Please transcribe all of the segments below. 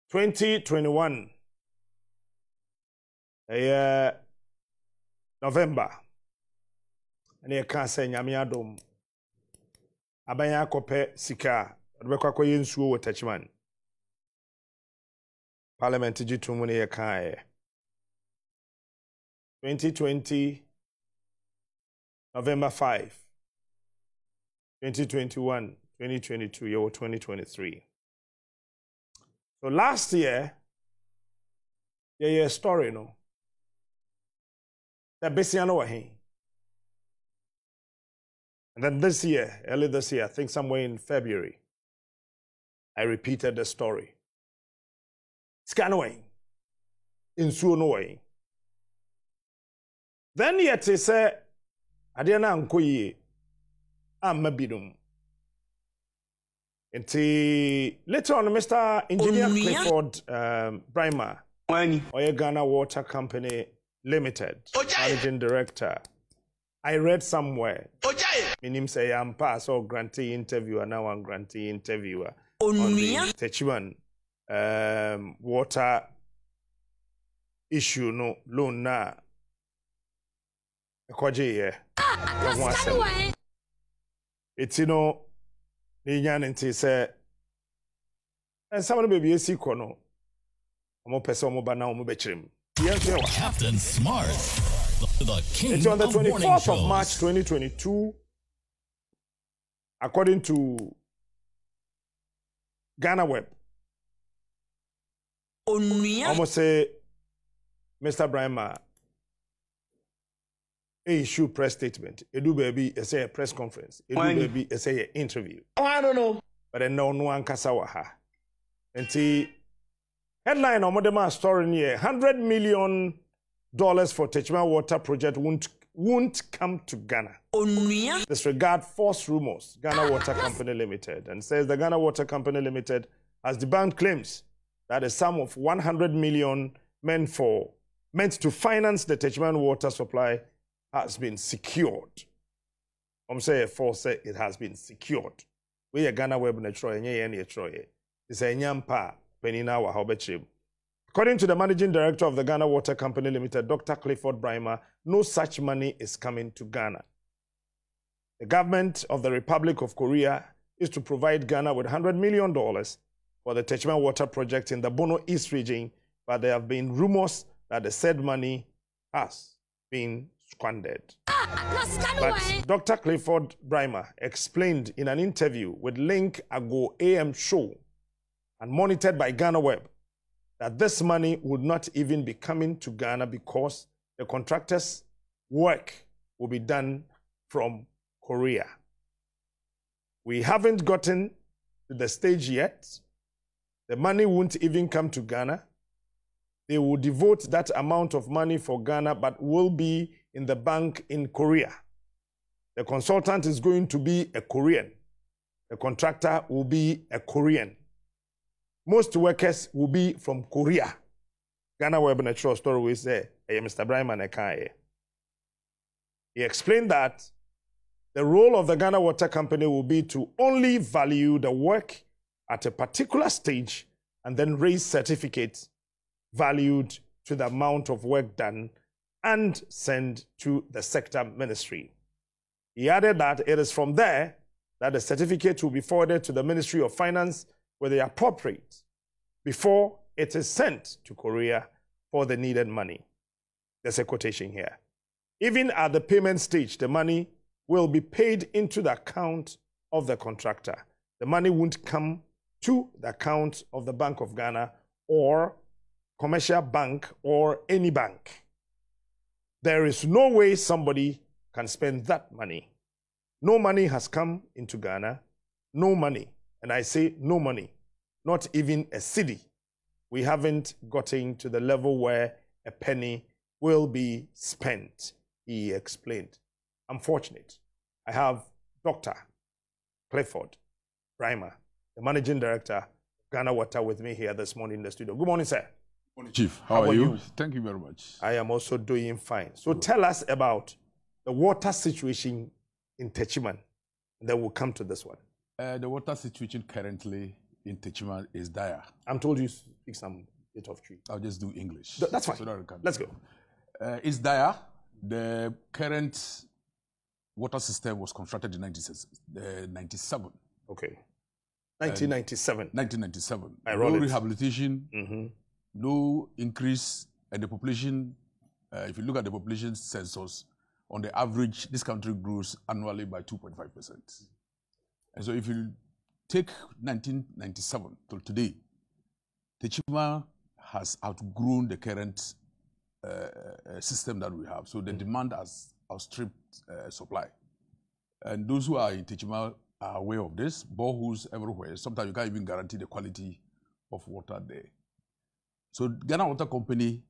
2021 November and you can't say nyame adom abanya kope sika adbekwa koye nsuo wo Techman Parliament jitu ne ye kan 2020 November 5 2021 2022 year 2023. So last year, a story, no? That Bessiano wahi. And then this year, early this year, I think somewhere in February, I repeated the story. Scanaway. In Suonaway. Then yet they say, Adiana Nkoye, Amabidum. Later on, Mr. Engineer Clifford Briamah, Ghana Water Company Limited, Managing Director. I read somewhere, meaning say I'm past or grantee interviewer, now I'm grantee interviewer on the Techman water issue, no loan na. It's, you know, say, and someone may be a sequel. No, I'm person Captain Smart, the king. It's on the 24th of March 2022, according to Ghana Web. Almost say, Mr. Briamah issue press statement. Edu baby, say a press conference. Edu baby, say an interview. Oh, I don't know. But then no one kasawaha. And see, headline on modern story here: $100 million for Techman water project won't come to Ghana. Disregard false rumors. Ghana Water Company Limited, and says the Ghana Water Company Limited has debunked claims that a sum of $100 million meant to finance the Techman water supply has been secured. I'm saying false, it has been secured. We are Ghana Web na Troy, any Troy. It's a nyampa penina wa hobechim. According to the Managing Director of the Ghana Water Company Limited, Dr. Clifford Briamah, no such money is coming to Ghana. The government of the Republic of Korea is to provide Ghana with $100 million for the Techman water project in the Bono East region, but there have been rumors that the said money has been squandered. But Dr. Clifford Briamah explained in an interview with Link Ago AM show and monitored by Ghana Web that this money would not even be coming to Ghana because the contractors' work will be done from Korea. We haven't gotten to the stage yet. The money won't even come to Ghana. They will devote that amount of money for Ghana, but will be in the bank in Korea. The consultant is going to be a Korean. The contractor will be a Korean. Most workers will be from Korea. Ghana Web and a short story will say, hey, Mr. Briamah Nekaye. He explained that the role of the Ghana Water Company will be to only value the work at a particular stage and then raise certificates valued to the amount of work done and send to the sector ministry. He added that it is from there that the certificate will be forwarded to the Ministry of Finance with the appropriate before it is sent to Korea for the needed money. There's a quotation here. Even at the payment stage, the money will be paid into the account of the contractor. The money won't come to the account of the Bank of Ghana or commercial bank or any bank. There is no way somebody can spend that money. No money has come into Ghana. No money. And I say no money. Not even a cedi. We haven't gotten to the level where a penny will be spent, he explained. I'm fortunate. I have Dr. Clifford Briamah, the Managing Director of Ghana Water, with me here this morning in the studio. Good morning, sir. Good morning, Chief. How are you? Thank you very much. I am also doing fine. So tell us about the water situation in Techman, and then we'll come to this one. The water situation currently in Techima is dire. I'm told you speak some bit of Tree. I'll just do English. That's fine. So that Let's go. It's dire. The current water system was constructed in 1997. Okay. 1997. 1997. No rehabilitation, no increase, and the population, if you look at the population census, on the average, this country grows annually by 2.5%. And so if you take 1997 till today, Techima has outgrown the current system that we have. So the demand has outstripped supply. And those who are in Techima are aware of this. Boreholes everywhere. Sometimes you can't even guarantee the quality of water there. So Ghana Water Company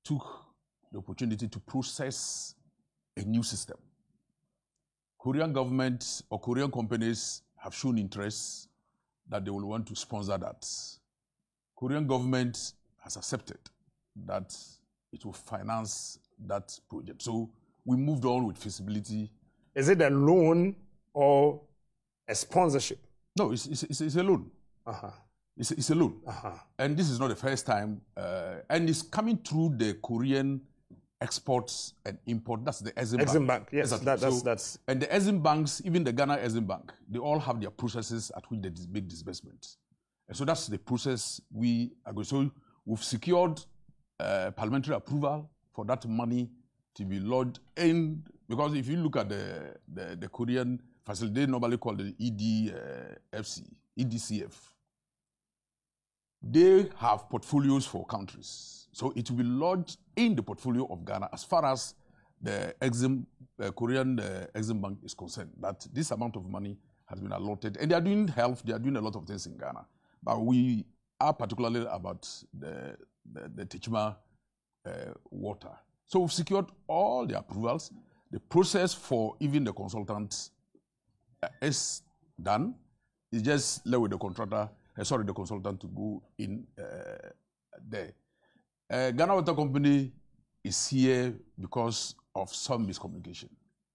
took the opportunity to process a new system. Korean government or Korean companies have shown interest that they will want to sponsor that. Korean government has accepted that it will finance that project. So we moved on with feasibility. Is it a loan or a sponsorship? No, it's a loan. It's a loan. And this is not the first time. And it's coming through the Korean exports and import. That's the Exim Bank. Yes, exactly. that's. And the Exim Banks, even the Ghana Exim Bank, they all have their processes at which they make disbursements. And so that's the process we are going. So we've secured parliamentary approval for that money to be lodged in, because if you look at the Korean facility, they normally call it EDCF. They have portfolios for countries. So it will be lodged in the portfolio of Ghana as far as the Korean Exim Bank is concerned, that this amount of money has been allotted. And they are doing health, they are doing a lot of things in Ghana. But we are particularly about the Techima water. So we've secured all the approvals. The process for even the consultant is done. It's just left with the contractor, the consultant to go in there. Ghana Water Company is here because of some miscommunication.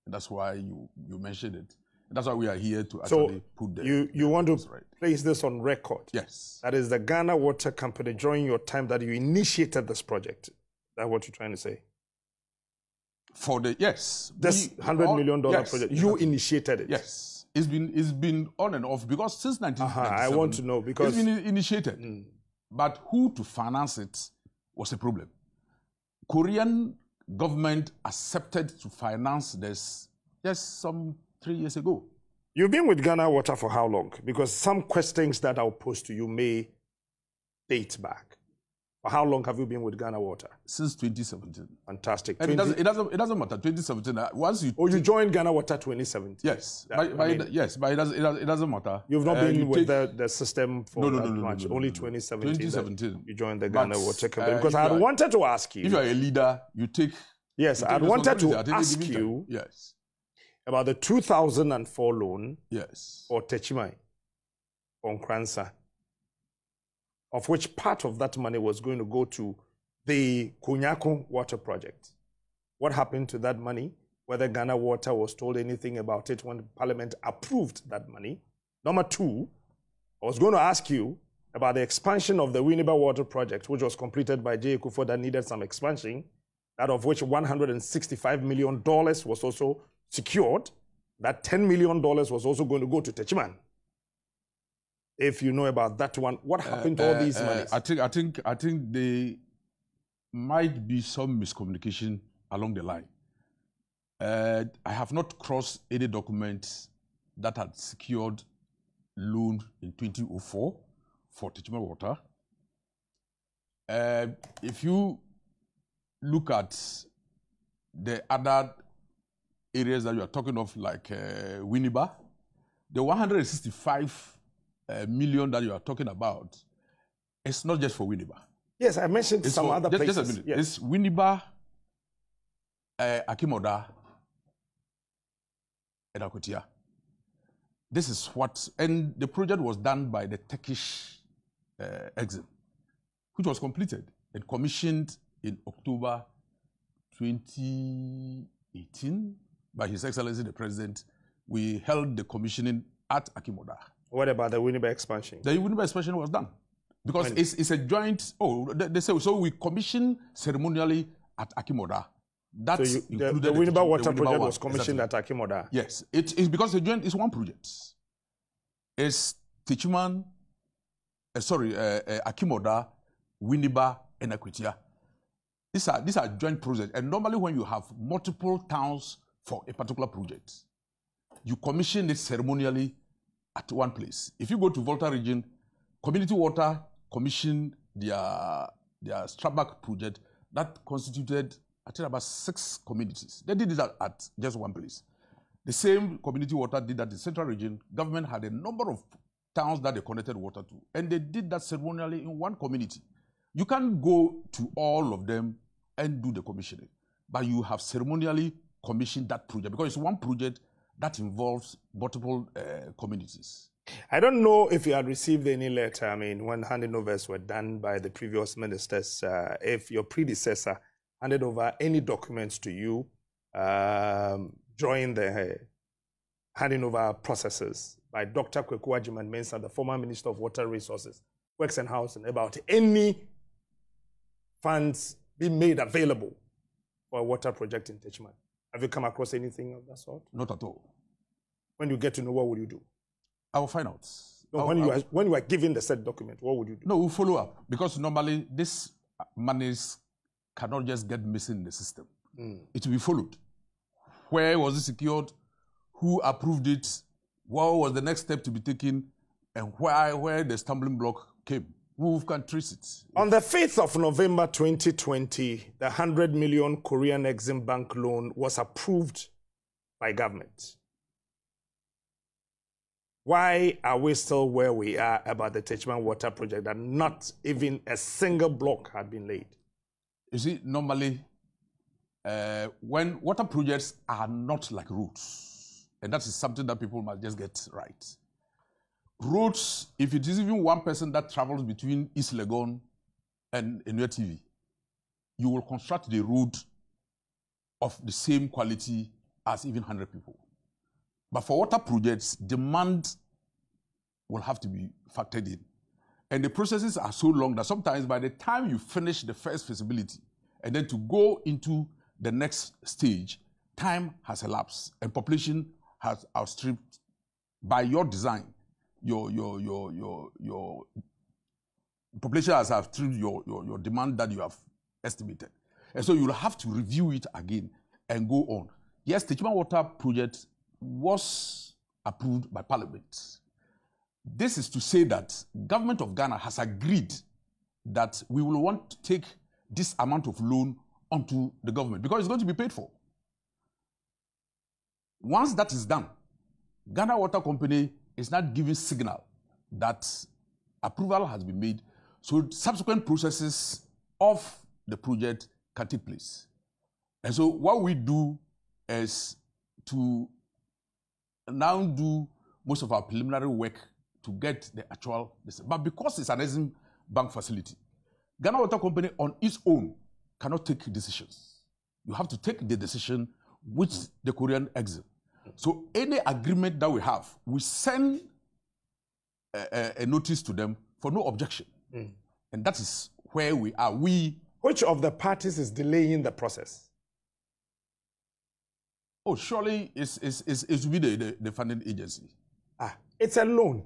And that's why you mentioned it. And that's why we are here to actually put the... You want to place this on record? Yes. That is the Ghana Water Company, during your time that you initiated this project. That's what you're trying to say? For the... Yes. This $100 million project, you initiated it? Yes. It's been on and off because since 1997... I want to know because... It's been initiated. But who to finance it was a problem. Korean government accepted to finance this just some 3 years ago. You've been with Ghana Water for how long? Because some questions that I'll pose to you may date back. For how long have you been with Ghana Water? Since 2017. Fantastic. And it doesn't matter. 2017. Once you you joined Ghana Water 2017. Yes, but it doesn't matter. You've not been with the system for much. No, Only 2017. 2017. You joined the Ghana Water Company. Because I had wanted to ask you. If you're a leader, you take. Yes, I wanted to ask you. Yes. About the 2004 loan. Yes. For Techima on Kransa, of which part of that money was going to go to the Kunyako water project. What happened to that money? Whether Ghana Water was told anything about it when Parliament approved that money. Number two, I was going to ask you about the expansion of the Winneba water project, which was completed by J. Kufuor that needed some expansion, out of which $165 million was also secured. That $10 million was also going to go to Techima. If you know about that one, what happened to all these monies? I think there might be some miscommunication along the line. I have not crossed any document that had secured loan in 2004 for Techima Water. If you look at the other areas that you are talking of, like Winneba, the 165 million that you are talking about, it's not just for Winneba. Yes, I mentioned some other places. Just a minute. Yes. It's Winneba, Akimoda, and Akotia. This is what, and the project was done by the Turkish Exim, which was completed and commissioned in October 2018 by His Excellency the President. We held the commissioning at Akimoda. What about the Winneba expansion? The Winneba expansion was done. Because it's a joint, they say, so we commissioned ceremonially at Akimoda. So the Winneba water project was commissioned at Akimoda? Yes, it's because the joint is one project. It's Techiman, Akimoda, Winneba, and Akwitia. These are joint projects. And normally when you have multiple towns for a particular project, you commission it ceremonially at one place. If you go to Volta region, Community Water commissioned their Strabag project that constituted, I think, about 6 communities. They did it at just one place. The same Community Water did that in the Central region. Government had a number of towns that they connected water to, and they did that ceremonially in one community. You can't go to all of them and do the commissioning, but you have ceremonially commissioned that project because it's one project that involves multiple communities. I don't know if you had received any letter, I mean, when handovers were done by the previous ministers, if your predecessor handed over any documents to you during the handing over processes by Dr. Kweku Agyeman-Mensah, the former Minister of Water Resources, Works and Housing, about any funds being made available for a water project in Techiman. Have you come across anything of that sort? Not at all. When you get to know, what will you do? I will find out. No, when you are given the said document, what would you do? No, we'll follow up because normally this monies cannot just get missing in the system. It will be followed. Where was it secured? Who approved it? What was the next step to be taken? And where the stumbling block came? Who can trace it? On the 5th of November 2020, the 100 million Korean Exim Bank loan was approved by government. Why are we still where we are about the Techiman water project that not even a single block had been laid? You see, normally, when water projects are not like roads, and that is something that people must just get right. Roads, if it is even one person that travels between East Legon and Onua TV, you will construct the road of the same quality as even 100 people. But for water projects, demand will have to be factored in. And the processes are so long that sometimes by the time you finish the first feasibility and then to go into the next stage, time has elapsed and population has outstripped by your design. Your population has outstripped your demand that you have estimated. And so you'll have to review it again and go on. Yes, the Techiman water project was approved by Parliament. This is to say that government of Ghana has agreed that we will want to take this amount of loan onto the government because it's going to be paid for. Once that is done, Ghana Water Company is not giving signal that approval has been made, so subsequent processes of the project can take place. And so what we do is to now do most of our preliminary work to get the actual, but because it's an Exim Bank facility, Ghana Water Company on its own cannot take decisions. You have to take the decision with the Korean Exim. So any agreement that we have, we send a notice to them for no objection. And that is where we are. Which of the parties is delaying the process? Oh, surely it will be the funding agency. It's a loan.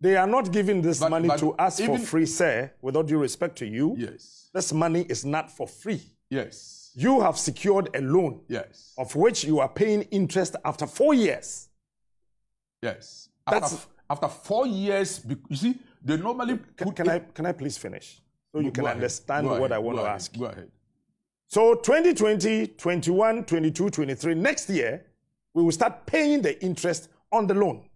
They are not giving this money to us for free, sir, with all due respect to you. Yes. This money is not for free. Yes. You have secured a loan. Yes. Of which you are paying interest after 4 years. Yes. After 4 years, you see, they normally Can I please finish? So you can understand what I want to ask you. Go ahead. So 2020, 21, 22, 23, next year, we will start paying the interest on the loan.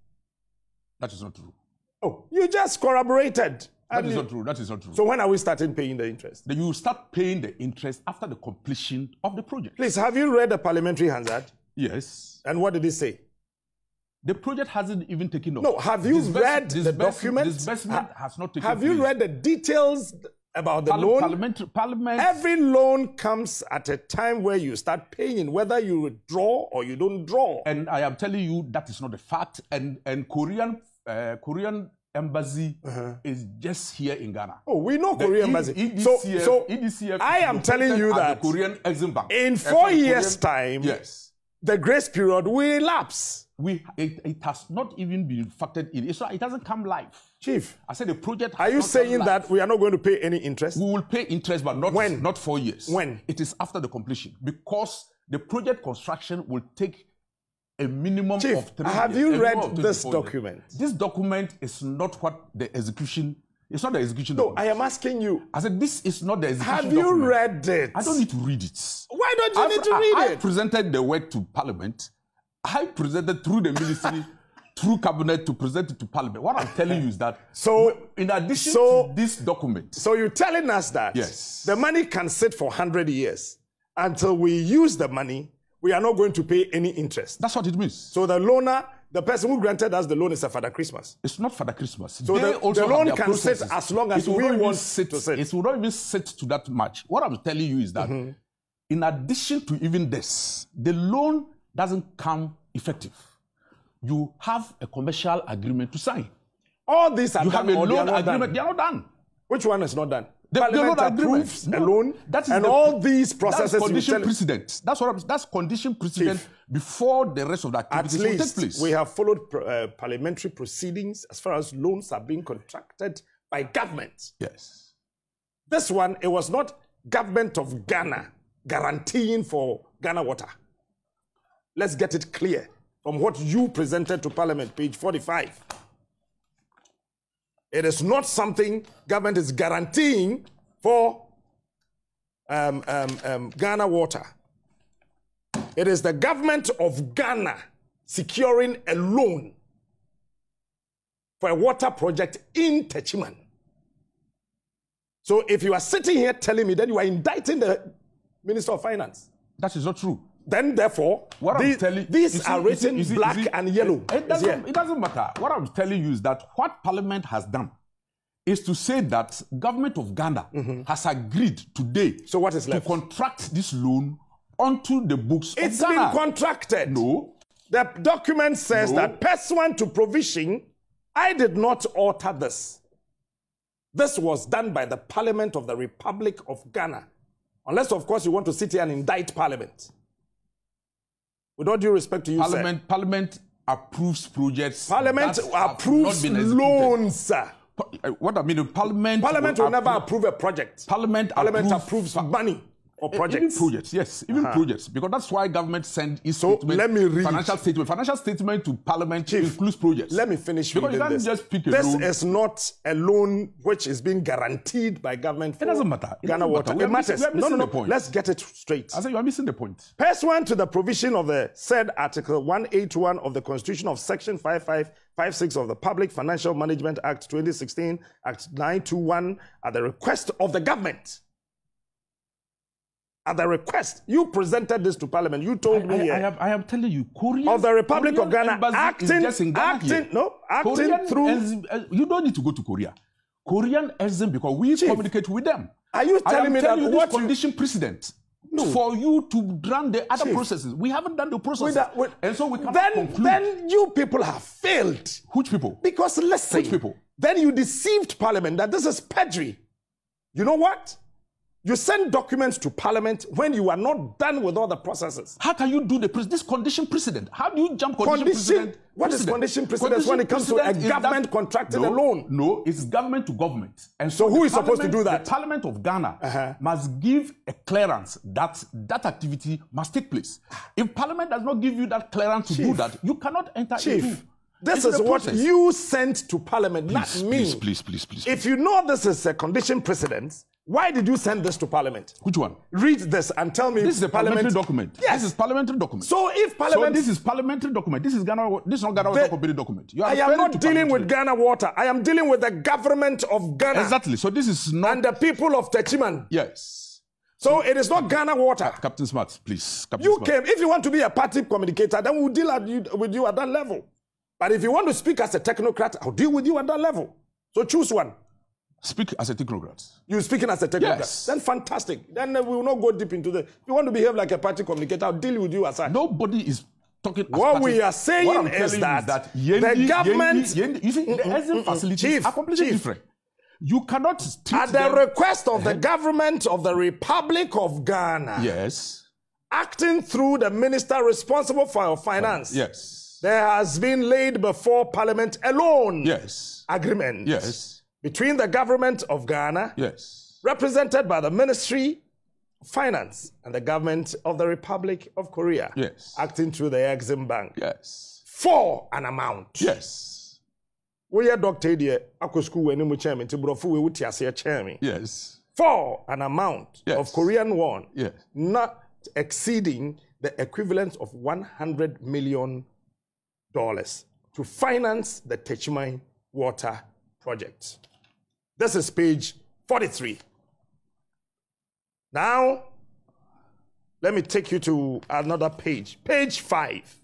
That is not true. Oh, you just corroborated. That is not true. That is not true. So when are we starting paying the interest? Then you start paying the interest after the completion of the project. Please, have you read the parliamentary Hansard? Yes. And what did it say? The project hasn't even taken off. No, have you read the document? Disbursement has not taken place. Have you read the details About the loan? Parliament. Every loan comes at a time where you start paying, whether you draw or you don't draw. And I am telling you that is not a fact. And Korean embassy is just here in Ghana. Oh, we know Korean embassy. EDCF I am telling you that the Korean Exim Bank. In 4 years' time, yes, the grace period will elapse. It has not even been factored in. It hasn't come live. Chief, I said the project. Are you saying that we are not going to pay any interest? We will pay interest, but not when? Not 4 years. When? It is after the completion, because the project construction will take a minimum Chief, of 3 years. Have you read this document? This document is not what the execution. It's not the execution. No, document. I am asking you. I said this is not the execution. Have you document. read it? I don't need to read it. Why don't you need to read it? I presented the work to Parliament. I presented through the ministry, through cabinet to present it to Parliament. What I'm telling you is that, in addition to this document. So you're telling us that yes, the money can sit for 100 years until we use the money, we are not going to pay any interest. That's what it means. So the loaner, the person who granted us the loan, is a Father Christmas. It's not Father Christmas. So the loan can sit as long as we want to sit. It will not even sit to that much. What I'm telling you is that, in addition to even this, the loan doesn't come effective. You have a commercial agreement to sign. All these are done. You have a loan agreement. Done. They are not done. Which one is not done? The Parliament approves a loan, and all these processes. That's condition precedent. That's condition precedent. Chief, before the rest of the activities will take place. We have followed parliamentary proceedings as far as loans are being contracted by government. Yes. This one, it was not government of Ghana guaranteeing for Ghana Water. Let's get it clear from what you presented to Parliament, page 45. It is not something government is guaranteeing for Ghana Water. It is the government of Ghana securing a loan for a water project in Techiman. So if you are sitting here telling me that you are indicting the Minister of Finance. That is not true. Then, therefore, these are written black and yellow. It doesn't matter. What I'm telling you is that what Parliament has done is to say that government of Ghana has agreed today so what is left? To contract this loan onto the books of Ghana. It's been contracted. No. The document says that pursuant to provision, I did not alter this. This was done by the Parliament of the Republic of Ghana. Unless, of course, you want to sit here and indict Parliament. With all due respect to you, Parliament approves projects. Parliament approves loans, sir. What I mean, Parliament will never approve a project. Parliament approves money or projects. Even projects, yes, even projects. Because that's why government send its let me read. Financial statement to Parliament. Chief, includes projects. Let me finish because reading you can't just pick a this loan. Is not a loan which is being guaranteed by government for it doesn't matter. Ghana Water. It matters. No. Let's get it straight. I said you are missing the point. Pursuant to the provision of the said Article 181 of the Constitution of Section 5556 of the Public Financial Management Act 2016, Act 921, at the request of the government. At the request, you presented this to Parliament. You told me I am telling you, Korea of the Republic of Ghana acting through. You don't need to go to Korea. Korean Exim, because we communicate with them. Are you telling me that what condition precedent for you to run the other processes? We haven't done the process, and so we cannot conclude. Then you people have failed. Which people? Because listen, which people? Then you deceived Parliament that this is perjury. You know what? You send documents to Parliament when you are not done with all the processes. How can you do this condition precedent? How do you jump condition precedent? What is condition precedent when it comes to a government contracting a loan? No, it's government to government. And so who is supposed to do that? The Parliament of Ghana must give a clearance that that activity must take place. If Parliament does not give you that clearance to do that, you cannot enter into. This is what you sent to Parliament, not me. Please. If you know this is a condition precedent, why did you send this to Parliament? Which one? Read this and tell me. This is a parliamentary document. Yes. This is parliamentary document. So if Parliament... So this is parliamentary document. This is not Ghana Water Company document. I am not dealing with Ghana Water. I am dealing with the government of Ghana. Exactly. So this is not... And the people of Techiman. Yes. So it is not Ghana Water. Captain Smart, please. If you want to be a party communicator, then we'll deal with you at that level. But if you want to speak as a technocrat, I'll deal with you at that level. So choose one. Speak as a technocrat. You're speaking as a technocrat. Yes. Then fantastic. Then we will not go deep into the. If you want to behave like a party communicator, I'll deal with you aside. Nobody is talking. What we are saying is that the government, you see, the exit facilities are completely different. You cannot at the request of the government of the Republic of Ghana. Yes. Acting through the minister responsible for finance. Yes. There has been laid before Parliament alone. Yes. Agreement. Yes. Between the government of Ghana. Yes. Represented by the Ministry of Finance and the government of the Republic of Korea. Yes. Acting through the Exim Bank. Yes. For an amount. Yes. We are doctor here. Ako school when we chairman to brofu we would chairman. Yes. For an amount of Korean won. Yes. Not exceeding the equivalent of $100 million to finance the Techimai water project. This is page 43. Now, let me take you to another page. Page 5.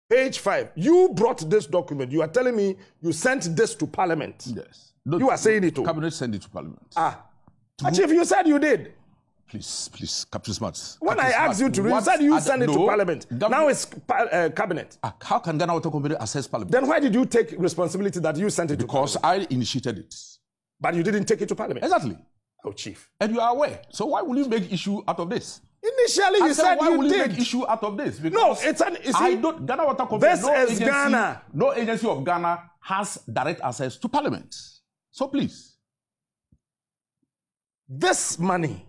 Page 5. You brought this document. You are telling me you sent this to Parliament. Yes. No, you are saying it to Cabinet sent it to Parliament. Chief, you said you did. Please, Captain Smart. When I asked you to read, you said you sent it to Parliament. Now it's Cabinet. How can Ghana Water Company access Parliament? Then why did you take responsibility that you sent it to Parliament? Because I initiated it. But you didn't take it to Parliament? Exactly. Oh, Chief. And you are aware. So why will you make issue out of this? Initially, you said why you will did. You make issue out of this? Because no, it's an. Ghana Water Company. This is Ghana. No agency of Ghana has direct access to Parliament. So please. This money.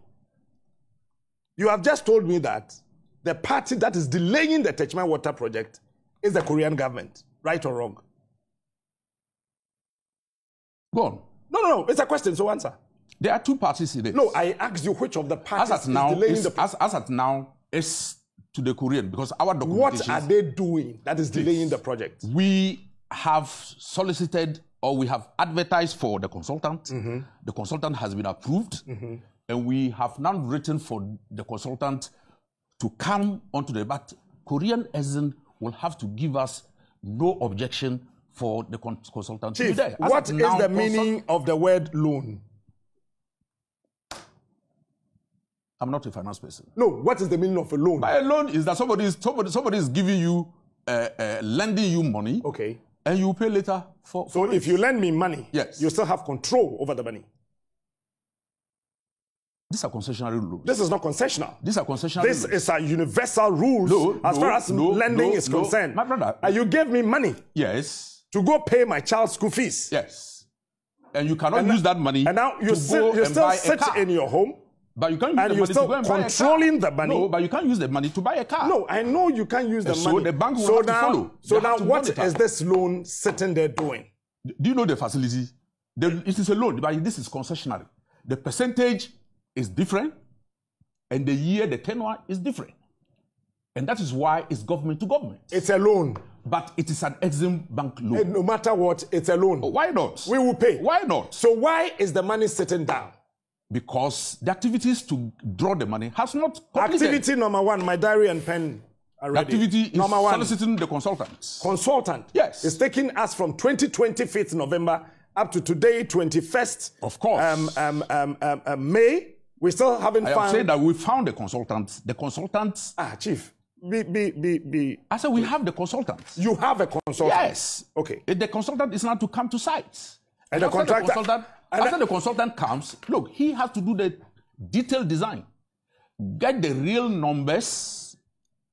You have just told me that the party that is delaying the Techimai water project is the Korean government. Right or wrong? Go on. No. It's a question, so answer. There are two parties in it. No, I asked you which of the parties is delaying the project. As at now, it's to the Korean because our documentation. What are they doing that is delaying the project? We have solicited or we have advertised for the consultant. Mm-hmm. The consultant has been approved. Mm-hmm. And we have now written for the consultant to come onto the, but Korean Exim will have to give us no objection for the consultant Chief, to be there. What is the meaning of the word loan? I'm not a finance person. No, what is the meaning of a loan? By a loan is that somebody is giving you, lending you money. Okay. And you pay later for So if you lend me money, yes, you still have control over the money. These are concessionary rules. This is not concessional. These are concessionary rules. This is a universal rules as far as lending is concerned. My brother. You gave me money. Yes. To go pay my child's school fees. Yes. And you cannot use that money. And now you still sit in your home. But you can't use the money to go and buy a car. Controlling the money. No, but you can't use the money to buy a car. No, I know you can't use the money. So the bank will have to follow. So now what is this loan sitting there doing? Do you know the facility? It is a loan, but this is concessionary. The percentage is different, and the year, the tenure is different. And that is why it's government to government. It's a loan. But it is an Exim Bank loan. And no matter what, it's a loan. Why not? We will pay. Why not? So why is the money sitting down? Because the activities to draw the money has not completed. Activity number one, my diary and pen are ready. The activity is number one, soliciting the consultants. Consultant. Yes. It's taking us from 5th November up to today, 21st. Of course. May. We still haven't found. I am saying that we found the consultants. The consultants. Chief. I said we have the consultants. You have a consultant? Yes. Okay. The consultant is now to come to sites. And the contractor. After the consultant comes, look, he has to do the detailed design, get the real numbers.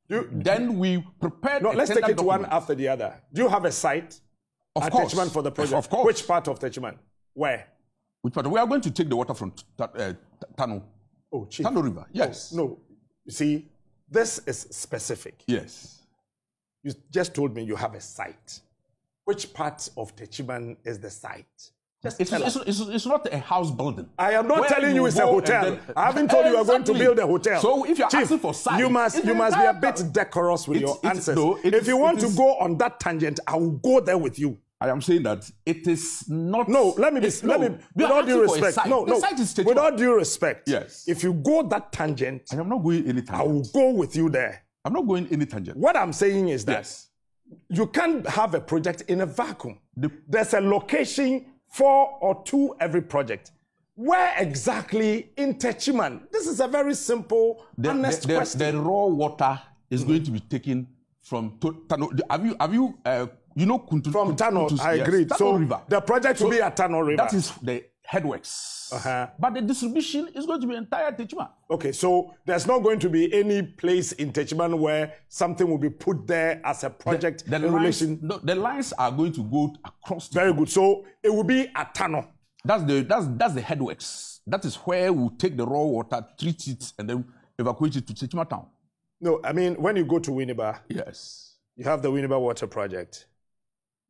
Then we prepare. No, let's take it one after the other. Do you have a site? Of course. Techimai for the project. Of course. Which part of Techimai? Where? Which part? We are going to take the water from Tano. Oh, Chief. Tano River. Yes. No. You see, this is specific. Yes. You just told me you have a site. Which part of Techimai is the site? It's not a house building. I am not telling you it's a hotel. I haven't told you are going to build a hotel. So if you're Chief, asking for site, you must be a bit decorous with your answers. If you want to go on that tangent, I will go there with you. I am saying that it is not. No, let me with all due respect. With all due respect. Yes. If you go that tangent, I am not going any tangent. I will go with you there. I'm not going any tangent. What I'm saying is that You can't have a project in a vacuum. There's a location for or to every project. Where exactly in Techiman? This is a very simple, honest question. The raw water is going to be taken from Tano. Have you Kuntu? From Tano, I agree. Tano so River. The project will be at Tano River. That is the headworks. But the distribution is going to be entire Techiman. Okay, so there's not going to be any place in Techiman where something will be put there as a project the lines are going to go across. Very good. So it will be at Tano. That's the headworks. That is where we'll take the raw water, treat it, and then evacuate it to Techiman town. No, I mean, when you go to Winneba, yes, you have the Winneba Water Project.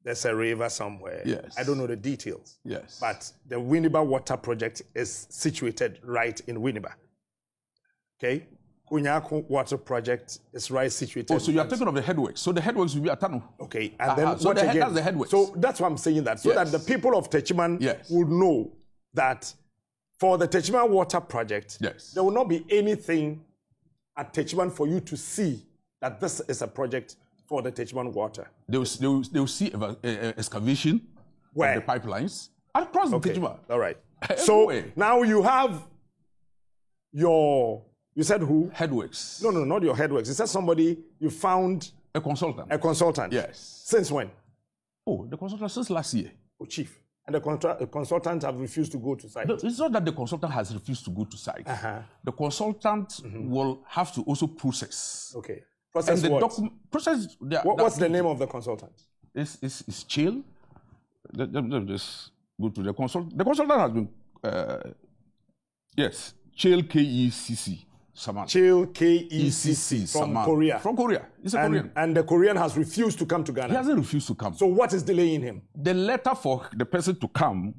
There's a river somewhere. Yes. I don't know the details. Yes. But the Winneba Water Project is situated right in Winneba. Okay? Kunyaku Water Project is right situated. Oh, so you are talking of the headworks. So the headworks will be at Tano. Okay. And then so that's the headworks. So that's why I'm saying that. So that the people of Techiman would know that for the Techiman Water Project, there will not be anything at Techiman for you to see that this is a project for the Techiman water. They will see excavation where? Of the pipelines across the Techiman. All right. So now you have your, you said who? Headworks. No, not your headworks. You said somebody, you found... A consultant. A consultant. Yes. Since when? Oh, the consultant since last year. Oh, Chief. And the consultant have refused to go to site? No, it's not that the consultant has refused to go to site. The consultant will have to also process. Okay. Process and what? Process... What's the name of the consultant? It's Chill. Let me just go to the consultant. The consultant has been... yes. Chill KECC. Saman. Chill KECC from Korea. From Korea. He's a Korean. And the Korean has refused to come to Ghana. He hasn't refused to come. So what is delaying him? The letter for the person to come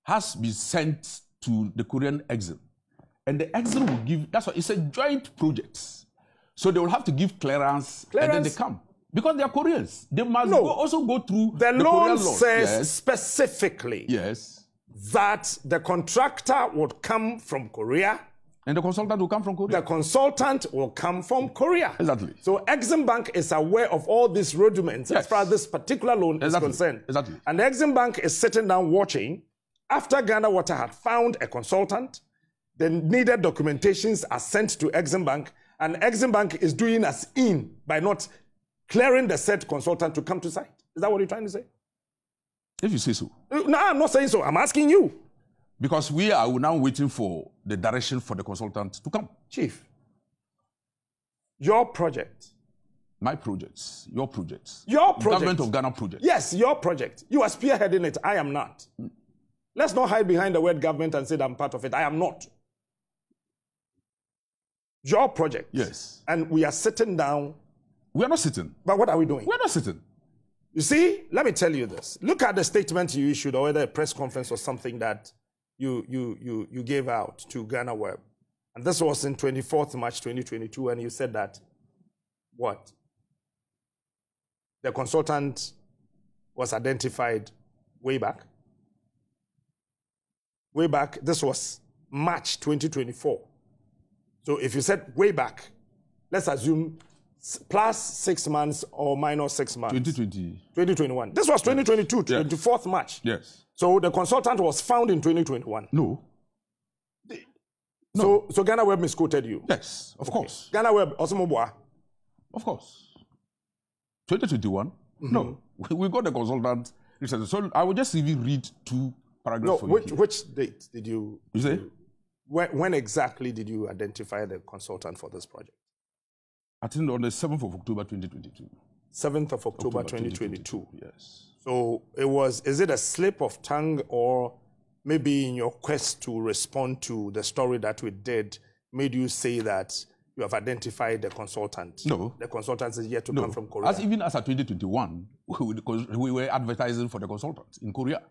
has been sent to the Korean exile. And the exile will give, that's why it's a joint project. So they will have to give clearance and then they come. Because they are Koreans. They must also go through the law says specifically that the contractor would come from Korea. And the consultant will come from Korea. The consultant will come from Korea. Exactly. So Exim Bank is aware of all these rudiments as far as this particular loan is concerned. Exactly. And the Exim Bank is sitting down watching. After Ghana Water had found a consultant, the needed documentations are sent to Exim Bank, and Exim Bank is doing us in by not clearing the said consultant to come to site. Is that what you're trying to say? If you say so. No, I'm not saying so. I'm asking you. Because we are now waiting for the direction for the consultant to come. Chief, your project. My projects, your projects. Your project. Government of Ghana project. Yes, your project. You are spearheading it. I am not. Let's not hide behind the word government and say that I'm part of it. I am not. Your project. Yes. And we are sitting down. We are not sitting. But what are we doing? We are not sitting. You see, let me tell you this. Look at the statement you issued, or whether a press conference or something that you gave out to Ghana Web. And this was in 24th March 2022, and you said that, what? The consultant was identified way back. Way back, this was March 2024. So if you said way back, let's assume plus 6 months or minus 6 months. 2020. 2021. This was 2022, yes. 24th March. Yes. So the consultant was found in 2021. No. So Ghana Web misquoted you? Yes, of course. Ghana Web, Osumobwa? Of course. 2021? No. We got the consultant. So I will just even read 2 paragraphs for you. Which date did you... You say? When exactly did you identify the consultant for this project? I think on the 7th of October 2022. 7th of October 2022. Yes. So is it a slip of tongue, or maybe in your quest to respond to the story that we did made you say that you have identified the consultant? No. The consultant is yet to come from Korea. Even as of 2021, we were advertising for the consultant in Korea.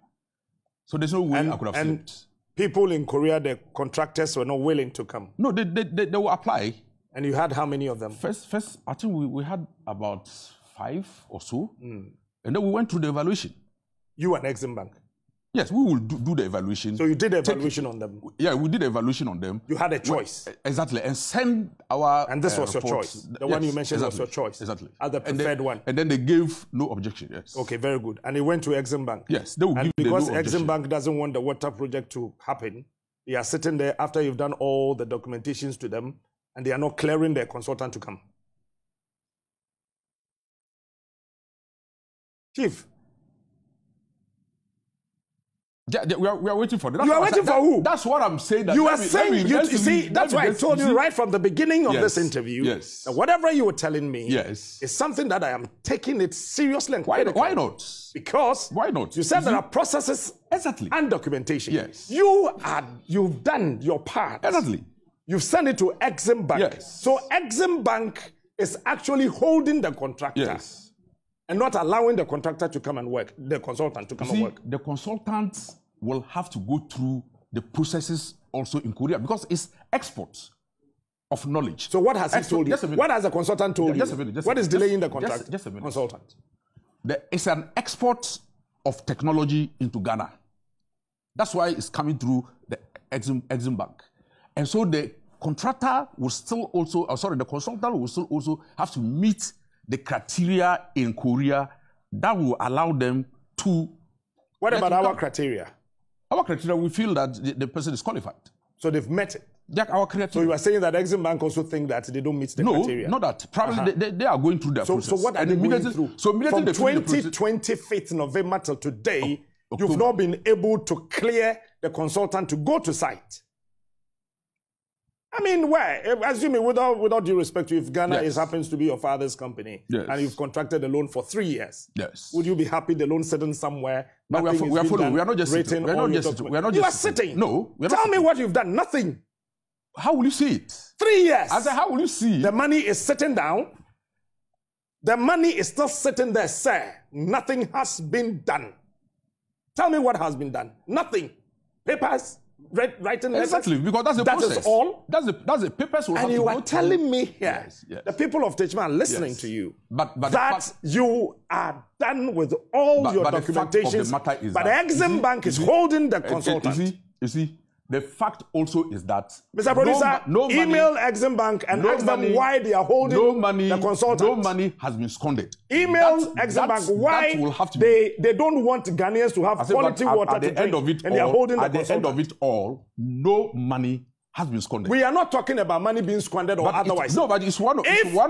So there's no way I could have slipped. People in Korea, the contractors were not willing to come. No, they will apply. And you had how many of them? First, I think we had about 5 or so. And then we went through the evaluation. You and Exim Bank? Yes, we will do the evaluation. So you did the evaluation on them? Yeah, we did the evaluation on them. You had a choice. Exactly, and send our And this was your choice? The one you mentioned was your choice? Exactly. As the preferred one? And then they gave no objection, yes. Okay, very good. And it went to Exim Bank? Yes, they will give because no Exim Bank doesn't want the water project to happen, they are sitting there after you've done all the documentations to them, and they are not clearing their consultant to come. Chief. Yeah, we are waiting for that. You are waiting for who? That's what I'm saying. That you are saying, you see, that's why I told you right from the beginning of this interview, that whatever you were telling me is something that I am taking it seriously and why not? Because why not? You said there are processes and documentation. Yes. You've done your part. Exactly. You've sent it to Exim Bank. Yes. So Exim Bank is actually holding the contractor. Yes. And not allowing the contractor to come and work, the consultant to come and work. The consultant will have to go through the processes also in Korea because it's export of knowledge. So what has he told you? What has the consultant told you? What is delaying the contract? Just a minute. Consultant. It's an export of technology into Ghana. That's why it's coming through the Exim Bank. And so the contractor will still also, the consultant will still also have to meet the criteria in Korea that will allow them to... What about our criteria? Our criteria, we feel that the person is qualified. So they've met it? Yeah, our criteria. So you are saying that Exim Bank also think that they don't meet the criteria? No, not that. Probably they are going through their process. So what are they going through? So immediately from 25th November till today, you've not been able to clear the consultant to go to site. I mean, where? Assuming, without due respect to you, if Ghana happens to be your father's company and you've contracted a loan for 3 years, would you be happy the loan sitting somewhere? No, we are following. We are not just sitting. We are not just sitting. No. Tell me what you've done. Nothing. How will you see it? 3 years. I said, how will you see? The money is sitting down. The money is still sitting there, sir. Nothing has been done. Tell me what has been done. Nothing. Papers. Writing letters. Exactly, because that's the process. That is all. That's the papers will have to go through. And you are telling me here, the people of Techman are listening to you, but that you are done with all your documentations, but the Exim Bank is holding the consultant. You see, the fact also is that... Mr. Producer, email Exim Bank and ask them why they are holding the consultant. No money has been squandered. Email Exim Bank why they don't want Ghanaians to have quality water to drink, and they are holding the consultant. At the end of it all, no money has been squandered. We are not talking about money being squandered or otherwise. No, but it's one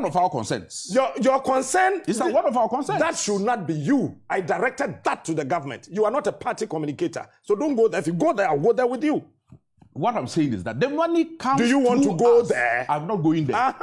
of our concerns. Your concern... It's one of our concerns. That should not be you. I directed that to the government. You are not a party communicator. So don't go there. If you go there, I'll go there with you. What I'm saying is that the money comes. Do you want to go there? I'm not going there.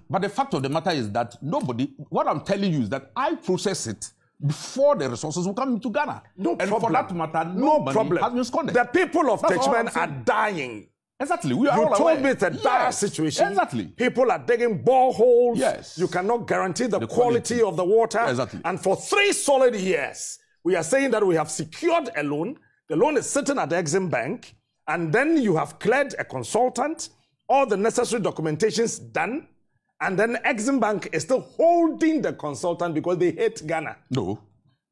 But the fact of the matter is that what I'm telling you is that I process it before the resources will come into Ghana. No problem. And for that matter, no money has been squandered. The people of Techman are dying. Exactly. We are all You told me it's a dire situation. Exactly. People are digging boreholes. Yes. You cannot guarantee the quality of the water. Exactly. And for 3 solid years, we are saying that we have secured a loan. The loan is sitting at the Exim Bank. And then you have cleared a consultant, all the necessary documentation's done, and then Exim Bank is still holding the consultant because they hate Ghana. No,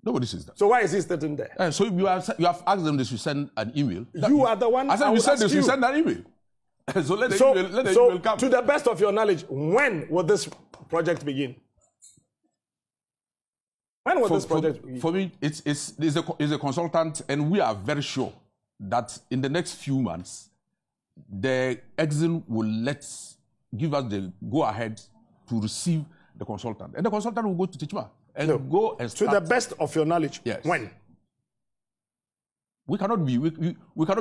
nobody says that. So why is he sitting there? So you have asked them they should send an email. You are the one. I said you said they should send an email. So let the email come. To the best of your knowledge, when will this project begin? When will this project begin? For me, it's a consultant, and we are very sure that in the next few months, the Exim will give us the go-ahead to receive the consultant. And the consultant will go to Techman and go and start. To the best of your knowledge, yes. When? We cannot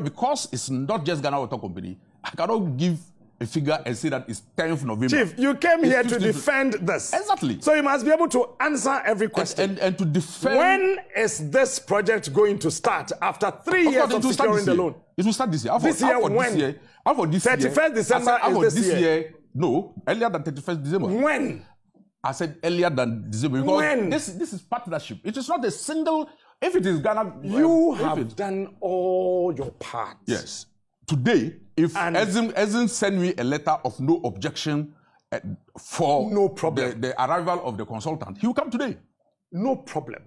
because it's not just Ghana Water Company. I cannot give a figure and say that it's 10th November. Chief, you came here to defend this. Exactly. So you must be able to answer every question. And to defend... When is this project going to start after 3 years of securing the loan? It will start this year. This year when? 31st December is this year. No, earlier than 31st December. When? I said earlier than December. Because when? This is partnership. It is not a single... If it is Ghana... You have done all your part. Yes. Today, if Exim send me a letter of no objection for no problem. The arrival of the consultant, he will come today. No problem.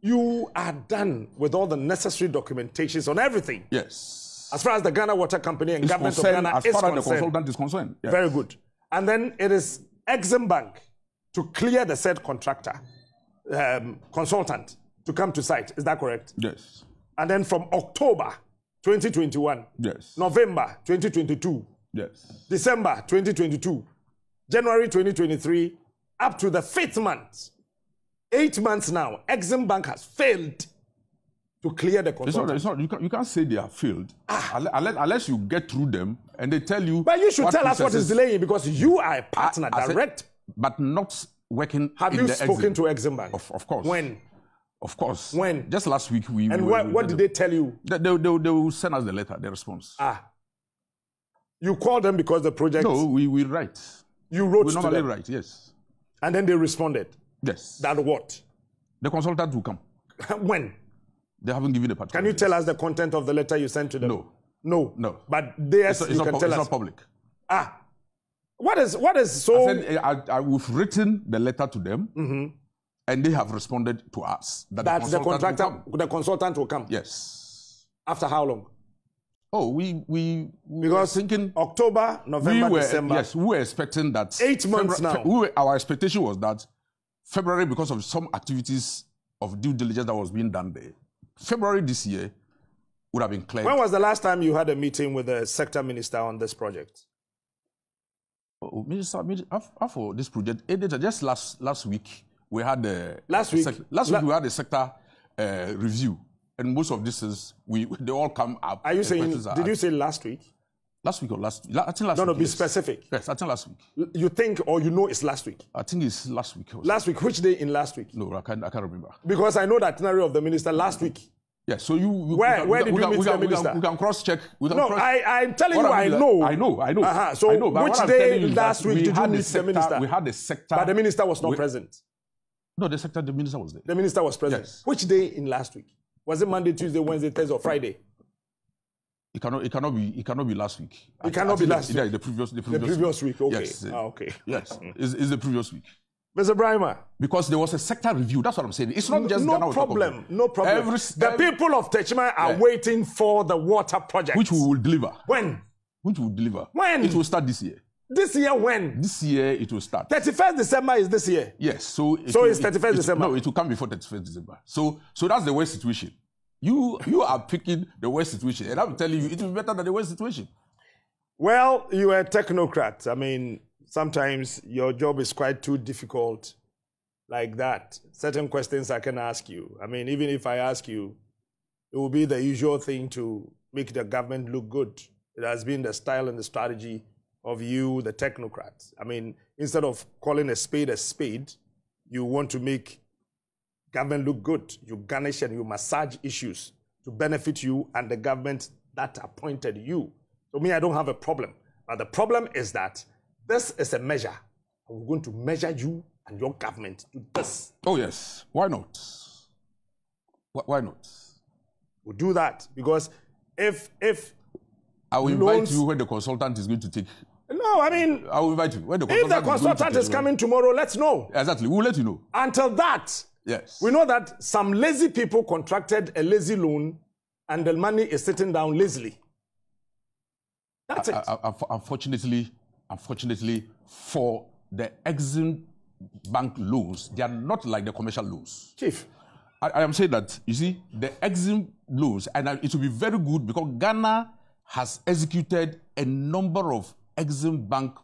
you are done with all the necessary documentations on everything. Yes. As far as the Ghana Water Company and government of Ghana is concerned. As far as the consultant is concerned. Yes. Very good. And then it is Exim Bank to clear the said contractor, consultant, to come to site. Is that correct? Yes. And then from October 2021, yes. November 2022, yes. December 2022, January 2023, up to the 5th month, 8 months now, Exim Bank has failed to clear the consultant. It's not, you can't say they have failed unless you get through them and they tell you. But you should tell us what is delaying, because you are a partner, direct. But not working. Have you spoken to Exim Bank? Of course. When? Of course. When? Just last week And what did they tell you? They will send us the letter, the response. You called them because the project. No, we write. You wrote we to normally them. write, yes. And then they responded. Yes. That what? The consultant will come. When? They haven't given a particular. Can you tell us the content of the letter you sent to them? No. No. No. But there's you can tell us. It's not public. What is so? I said we've written the letter to them, and they have responded to us that the contractor, the consultant will come. Yes. After how long? Oh, we because were thinking October, November, December. Yes, we were expecting that 8 months now. Our expectation was that February, because of some activities of due diligence that was being done there, February this year would have been cleared. When was the last time you had a meeting with the sector minister on this project? Oh, Minister, for this project, just last week we had last week we had a sector review, and most of this is they all come up. Are you saying? Did you say last week? Last week or last? I think last week. No, be specific. Yes, I think last week. You think or you know it's last week? I think it's last week. Last week, which day in last week? No, I can't remember. Because I know the itinerary of the minister last week. Yes, so where did you meet the minister? We can cross-check. I'm telling you, I know. I know. So I know, which day last week did you meet the minister? We had the sector. But the minister was not present. No, the minister was there. The minister was present. Yes. Which day in last week? Was it Monday, Tuesday, Wednesday, Thursday, or Friday? It cannot be last week. It cannot be last week. Yeah, the previous week. Okay. Yes. Okay. Yes. It's the previous week. Mr. Briamah. Because there was a sector review. That's what I'm saying. It's not just no problem. No problem. The people of Techima are waiting for the water project, which we will deliver. When? Which we will deliver. When? It will start this year. This year when? This year it will start. 31st December is this year. Yes. So it's 31st December. No, it will come before 31st December. So that's the worst situation. You are picking the worst situation, and I'm telling you, it will be better than the worst situation. Well, you are a technocrat. I mean, sometimes your job is quite too difficult like that. Certain questions I can ask you. I mean, even if I ask you, it will be the usual thing to make the government look good. It has been the style and the strategy of you, the technocrats. I mean, instead of calling a spade, you want to make government look good. You garnish and you massage issues to benefit you and the government that appointed you. So me, I don't have a problem. But the problem is that this is a measure. We're going to measure you and your government to this. Oh, yes. Why not? Why not? We'll do that because if I will invite you when the consultant is going to take. No, I mean, I will invite you when the consultant if the consultant is coming tomorrow, let's know. Exactly. We'll let you know. Until that, yes, we know that some lazy people contracted a lazy loan and the money is sitting down lazily. That's it. Unfortunately, for the Exim Bank loans, they are not like the commercial loans. Chief. I am saying that, you see, the Exim loans, and it will be very good because Ghana has executed a number of Exim Bank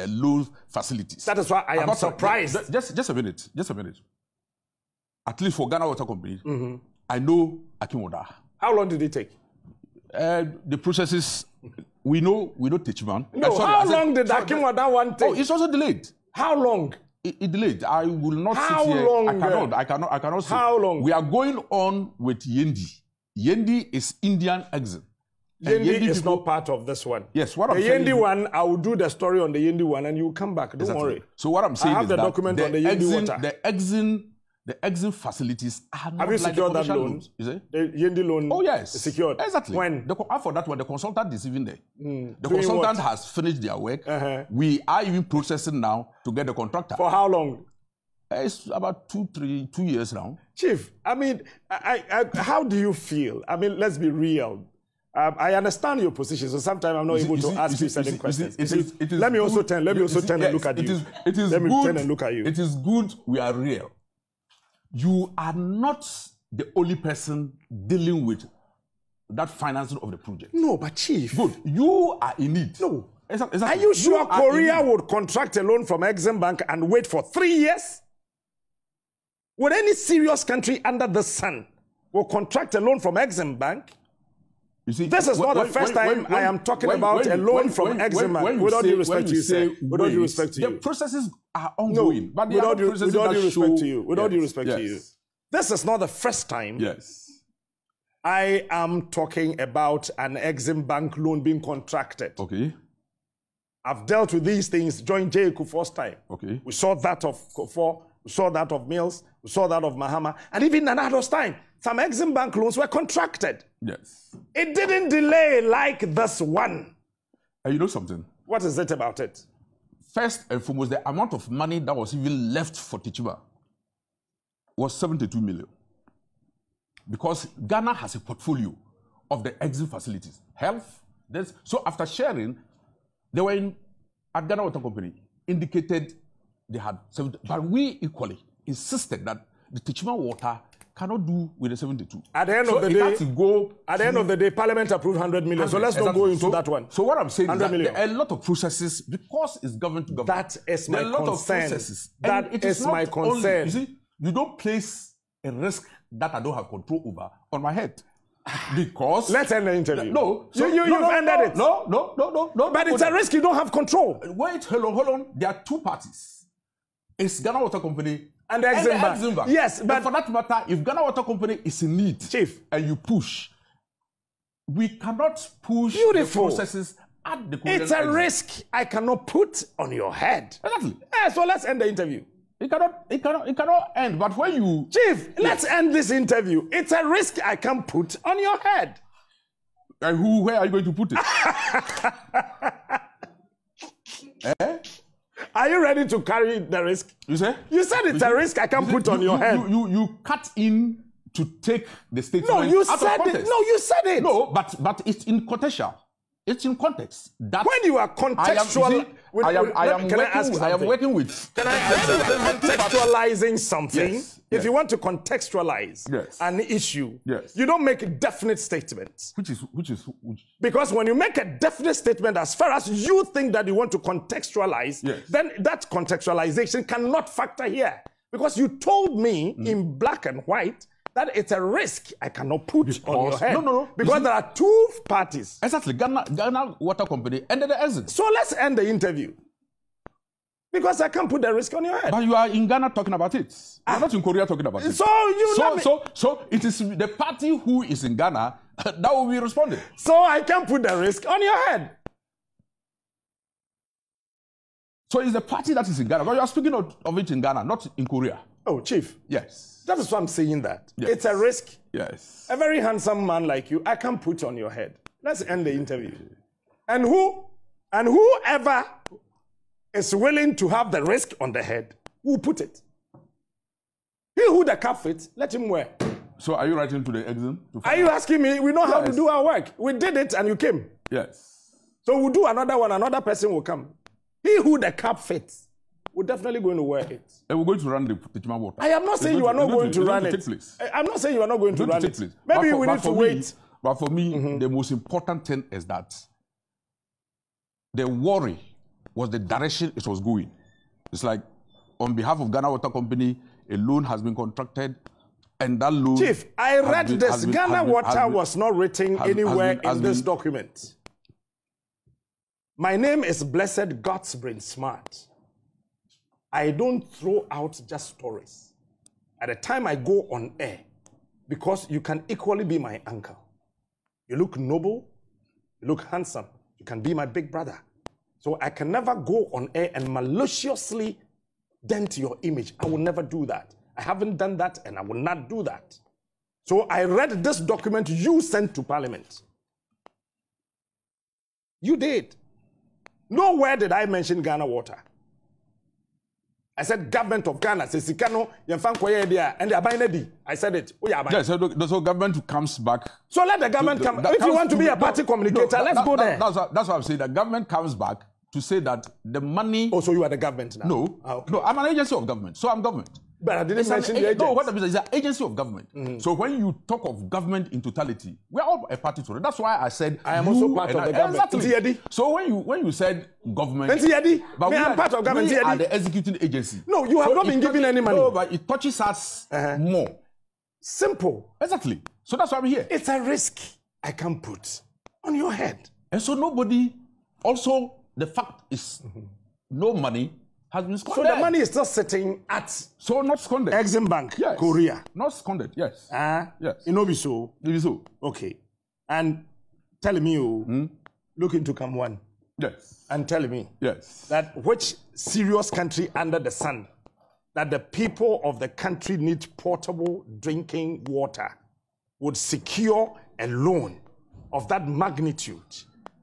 loan facilities. That is why I am surprised. Just a minute. At least for Ghana Water Company, I know Akinwoda. How long did it take? The processes, we know Techman. No, how long did Akinwoda one take? Oh, it's also delayed. How long? It delayed. I will not how sit here. Long? I cannot say. How long? We are going on with Yendi. Yendi is Indian Exim. Yendi is not part of this one. Yes, what I'm saying. The Yendi one, I will do the story on the Yendi one and you will come back. Don't worry. So what I'm saying I have is the document on the Yendi water. The Exim facilities are not have you like secured the that loan? Loans, is it? The Yendi loan. Oh yes, is secured. Exactly. When? For that one, the consultant is even there. The consultant has finished their work. We are even processing now to get the contractor. For how long? It's about 2 years now. Chief, I mean, how do you feel? I mean, let's be real. I understand your position, so sometimes I'm not able to ask you certain questions. Let me also turn and look at you. Let me turn and look at you. It is good we are real. You are not the only person dealing with that financing of the project. No, but Chief. Good. You are in need. No. Exactly. Are you sure Korea would contract a loan from Exim Bank and wait for 3 years? Would any serious country under the sun will contract a loan from Exim Bank? You see, this is not the first time I am talking about a loan from Exim Bank. With all due respect to you, sir. With all due respect to you. The processes are ongoing. But with all due respect to you. With all due respect to you. This is not the first time. Yes. I am talking about an Exim Bank loan being contracted. Okay. I've dealt with these things during J. Kufuor's time. Okay. We saw that of Kufuor, we saw that of Mills, we saw that of Mahama, and even Nana Addo's time, some Exim Bank loans were contracted. Yes. It didn't delay like this one. And you know something? What is it about it? First and foremost, the amount of money that was even left for Techiba was 72 million. Because Ghana has a portfolio of the Exim facilities. Health, so after sharing, they were at Ghana Water Company, indicated they had 70, but we equally insisted that the Techiman water cannot do with the 72. At the end of the day, Parliament approved 100 million. So let's not go into that one. So what I'm saying is that there are a lot of processes because it's government to government. That is my concern. Of processes. That is my concern. You see, you don't place a risk that I don't have control over on my head. Because let's end the interview. No, you've ended it. No. But it's a risk you don't have control. Wait, hold on. There are two parties. It's Ghana Water Company and the Exim Bank. Yes, but for that matter, if Ghana Water Company is in need, Chief, and you push, we cannot push the processes at the It's a risk I cannot put on your head. Exactly. Yeah, so let's end the interview. It cannot end. But when you... Chief, let's end this interview. It's a risk I can put on your head. And where are you going to put it? Are you ready to carry the risk? You say? You said it's a risk I can put on your head. You cut in to take the statement out of said context. it. No, you said it. No, but it's in contextual. It's in context. That when you are contextual, I am working with. Can I ask you contextualizing something? Yes. If you want to contextualize an issue, you don't make a definite statement. Which? Because when you make a definite statement, as far as you think that you want to contextualize, then that contextualization cannot factor here. Because you told me in black and white that it's a risk I cannot put on your head. No. Because there are two parties. Exactly. Ghana Water Company and the Exim. So let's end the interview. Because I can't put the risk on your head. But you are in Ghana talking about it. You're not in Korea talking about it. So it is the party who is in Ghana that will be responding. So I can put the risk on your head. So it's the party that is in Ghana. But you are speaking of it in Ghana, not in Korea. Oh, Chief. Yes. That is why I'm saying that. Yes. It's a risk. Yes. A very handsome man like you, I can put on your head. Let's end the interview. And whoever is willing to have the risk on the head, who put it? He who the cap fits, let him wear. So are you writing to the Exim? Are you asking me? We know how to do our work. We did it and you came. Yes. So we'll do another one. Another person will come. He who the cap fits, we're definitely going to wear it. And we're going to run the Techiman water. I am not saying you are not going to run it. I'm not saying you are not going to run it. Maybe we need to wait. But for me, the most important thing is that the worry was the direction it was going. It's like, on behalf of Ghana Water Company, a loan has been contracted, and that loan... Chief, I read this. Ghana Water was not written anywhere in this document. My name is Blessed God's Brain Smart. I don't throw out just stories. At the time I go on air, because you can equally be my uncle. You look noble, you look handsome, you can be my big brother. So I can never go on air and maliciously dent your image. I will never do that. I haven't done that and I will not do that. So I read this document you sent to Parliament. You did. Nowhere did I mention Ghana Water. I said government of Ghana says Sikano Yemfankoye there and the Abainedi. I said it. Yes, so government comes back. So let the government come. If you want to be a party communicator, let's go there. That's what I'm saying. The government comes back to say that the money. Oh, so you are the government now? No, okay. No, I'm an agency of government, so I'm government. But I didn't mention the agent. No, what I'm saying is an agency of government. So when you talk of government in totality, we're all a party to it. That's why I said I am also part of the government. Exactly. So when you said government, but we are part of government. We are the executing agency. No, you have not been given any money. No, but it touches us more. Simple. Exactly. So that's why I'm here. It's a risk I can put on your head. And so nobody. Also, the fact is, no money has been squandered. So the money is still sitting at not squandered. Exim Bank, yes. Korea. Not squandered, yes. Yes. It no be so. It be so. Okay. And telling me you look into come one. Yes. And telling me that which serious country under the sun that the people of the country need portable drinking water would secure a loan of that magnitude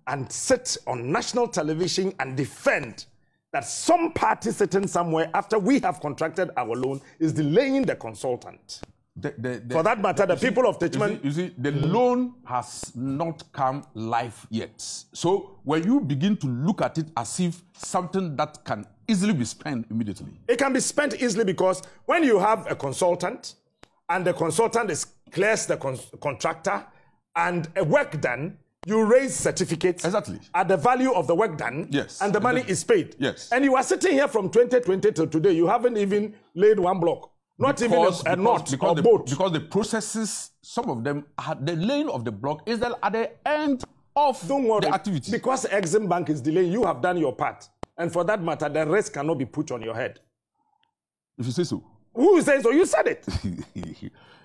and sit on national television and defend that some party sitting somewhere after we have contracted our loan is delaying the consultant. For that matter, the people of Techman... You see, the loan has not come live yet. So when you begin to look at it as if something that can easily be spent immediately. It can be spent easily because when you have a consultant and the consultant clears the contractor and a work done, you raise certificates at the value of the work done, and the money is paid. And you are sitting here from 2020 to today, you haven't even laid one block, not even a knot or boat. Because the processes, some of them, the laying of the block is at the end of the activity. Because Exim Bank is delaying, you have done your part. And for that matter, the rest cannot be put on your head. If you say so. Who says so? You said it.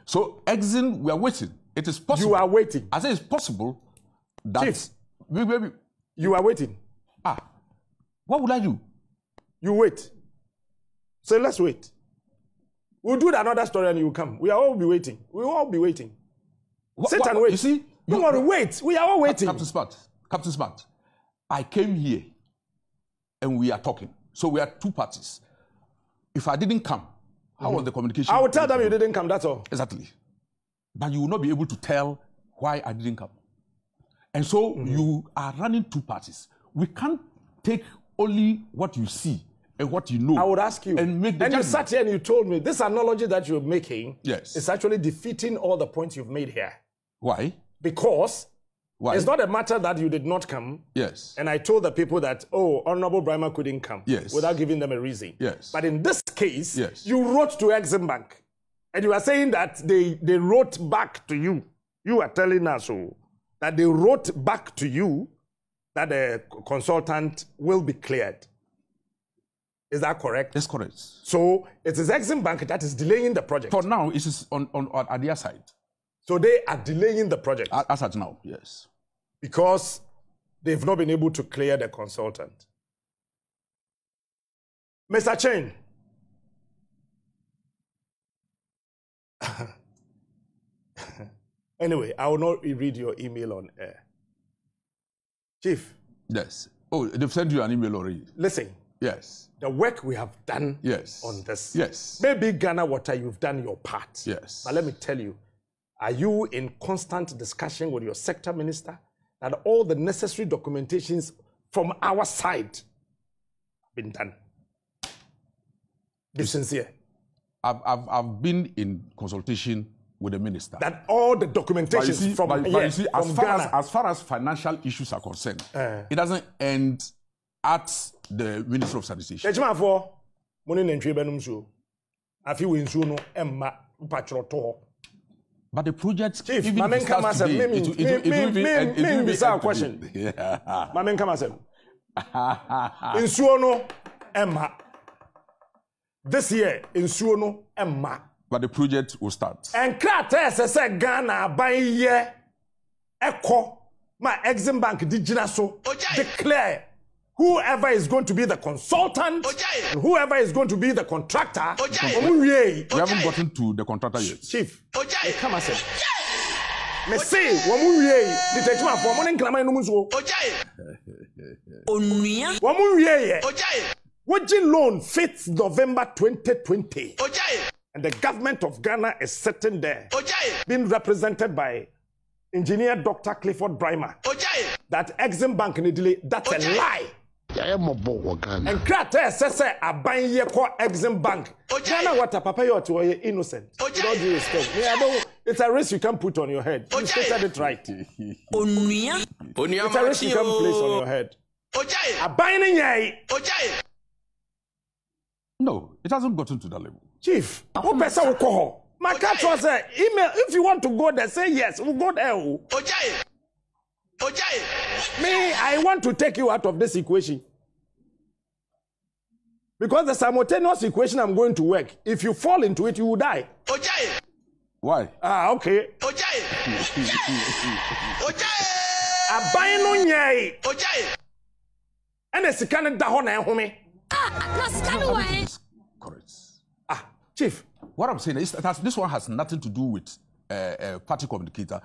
So Exim, we are waiting. It is possible. You are waiting. I say it's possible. Chief, you are waiting. What would I do? You wait. So let's wait. We'll do another story and you will come. We will all be waiting. We will all be waiting. Sit and wait. You see? Don't worry, wait. We are all waiting. Captain Smart, I came here and we are talking. So we are two parties. If I didn't come, how was the communication? I will tell them you didn't come, that's all. Exactly. But you will not be able to tell why I didn't come. And so you are running two parties. We can't take only what you see and what you know. I would ask you. And make the you sat here and you told me this analogy that you're making is actually defeating all the points you've made here. Why? Because it's not a matter that you did not come. And I told the people that, Honorable Briamah couldn't come without giving them a reason. But in this case, you wrote to Exim Bank. And you are saying that they wrote back to you. You are telling us that they wrote back to you that the consultant will be cleared. Is that correct? That's correct. So it is Exim Bank that is delaying the project. For now, it is on their side. So they are delaying the project? As at now, yes. Because they've not been able to clear the consultant. Mr. Chen. Anyway, I will not read your email on air. Chief. Yes. Oh, they've sent you an email already. Listen. Yes. The work we have done on this. Yes. Maybe Ghana Water, you've done your part. Yes. But let me tell you, are you in constant discussion with your sector minister that all the necessary documentations from our side have been done? Be sincere. I've been in consultation with the minister. That all the documentation from Ghana. As far as financial issues are concerned, it doesn't end at the Ministry of Sanitation. But the project, Chief, even if it starts today, it will be a question. This year, in Emma. But the project will start. And Krata says Ghana by year echo my Exim Bank Diginaso declare whoever is going to be the consultant, and whoever is going to be the contractor. We haven't gotten to the contractor yet. Chief, come and say. Me say, Wamuye, the Techman for morning Clama Numuso. Wamuye, WOHO loan 5th November 2020. And the government of Ghana is sitting there, being represented by Engineer Dr. Clifford Briamah. That Exim Bank in the delay, that's a lie. And Krata says, I buy ye call Exim Bank. Ghana what a papa you to innocent. Don't do it's a risk you can put on your head. You stated it right. It's a risk you can place on your head. A buying ye. No, it hasn't gotten to that level. Chief, who person will call? My cat was an email. If you want to go there, say yes. We'll go there. Me, I want to take you out of this equation. Because the simultaneous equation I'm going to work, if you fall into it, you will die. Why? Ah, okay. Abayino nyai. And the second dahon na home. Correct. Ah, Chief. What I'm saying is that this one has nothing to do with party communicator.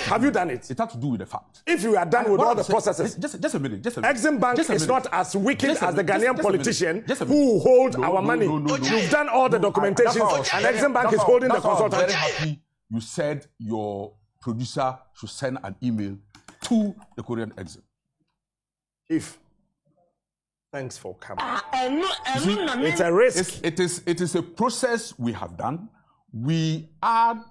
Have you done it? It has to do with the fact. If you are done with all the processes, just a minute. Exim Bank is not as wicked as the Ghanaian politician who hold our money. You've done all the documentation, and Exim Bank is holding the consultant. I'm very happy you said your producer should send an email to the Korean Exim. Chief, thanks for coming. It's a risk. It is a process we have done. We are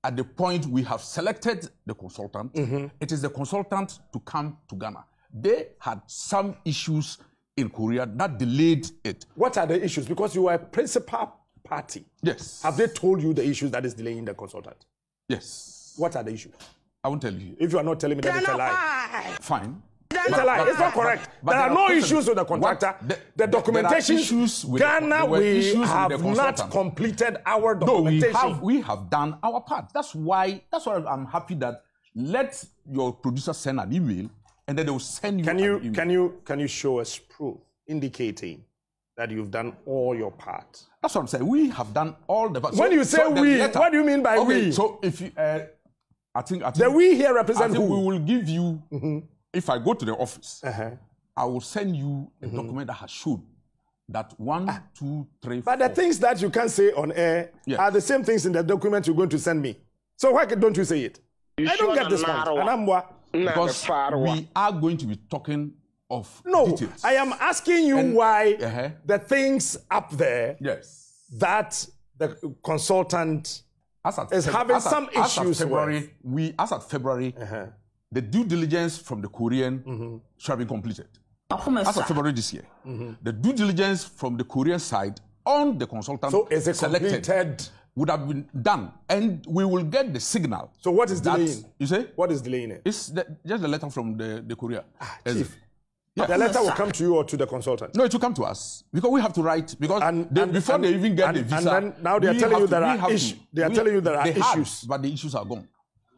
at the point we have selected the consultant. It is the consultant to come to Ghana. They had some issues in Korea that delayed it. What are the issues? Because you are a principal party. Yes. Have they told you the issues that is delaying the consultant? Yes. What are the issues? I won't tell you. If you are not telling me, then it's a lie. Fine. It's a lie. It's not correct. There are no issues with the contractor. The documentation, Ghana, we have not completed our documentation. No, we have done our part. That's why I'm happy that let your producer send an email and then they will send you an email. Can you show us proof indicating that you've done all your part? That's what I'm saying. We have done all the part. When you say we, what do you mean by we? So if you, I think the we here represent who? We will give you. If I go to the office, I will send you a document that has shown that 1, 2, 3, 4. But the things that you can't say on air are the same things in the document you're going to send me. So why don't you say it? I don't get this point. Because we are going to be talking of details. I am asking you why the things up there that the consultant is having some issues with. As of February, the due diligence from the Korean should have been completed. As of February this year. The due diligence from the Korean side on the consultant selected would have been done. And we will get the signal. So what is delaying? You say? What is delaying it? It's just the letter from the Korea. Chief, the letter will come to you or to the consultant? No, it will come to us. Because we have to write. Because before they even get the visa. And then now they are telling you there are issues. They are telling you there are issues. But the issues are gone.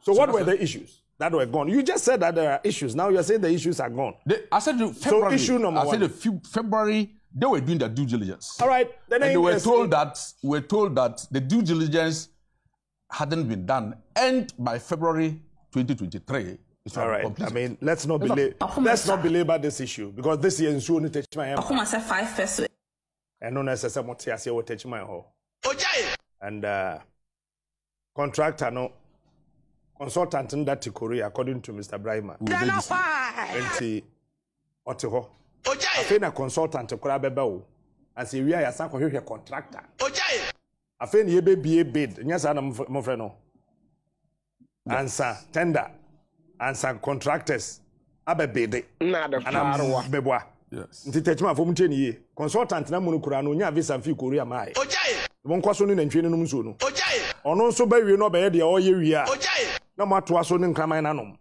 So what were the issues that were gone? You just said that there are issues. Now you're saying the issues are gone. I said February. So issue number one. I said February, they were doing their due diligence. All right. And they were told that the due diligence hadn't been done. And by February 2023, it's all right. completed. I mean, let's not belabor this issue because this year is soon to touch my hand. And no necessarily what touch my home. And contractor no. Consultant in that Korea, according to Mr. Briamah. I think a consultant to Korabebao. And say we are a contractor. I think you be a bid. Yes, I'm Mofreno. Answer tender. Answer contractors. Abe bid. And I'm Bebois. Yes. Nti from 10 years. Consultant na monokura no nya visa fi Korea mai. Won kwaso ni nantwe no nso no. Ono nso ba wie no ba ye de o ye wie a. Na mato aso ni nkraman na nom.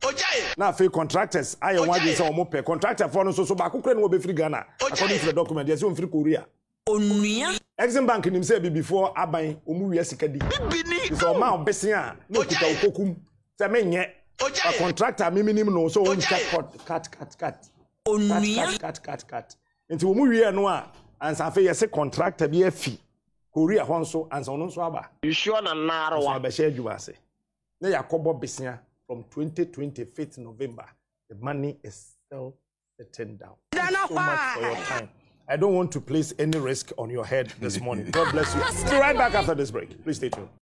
Na fe contractors aye waje se o mo pe contractor for no so ba kokore no be free Ghana according to the document yes o free Korea. Onua Exim Bank nim say before aban o mu wie sika di. So ma obesia a no kuta okokum. Se menye a contractor miminim no so on cut. Cut. Nti wo mu wie no a ansa fe yes contractor bi afi Korea honso ansa ono so aba. You sure na naro wa be share adwuma se. Na yakobo besia from 2025th November. The money is still sitting down. Thank you so much for your time. I don't want to place any risk on your head this morning. God bless you. Be right back after this break. Please stay tuned.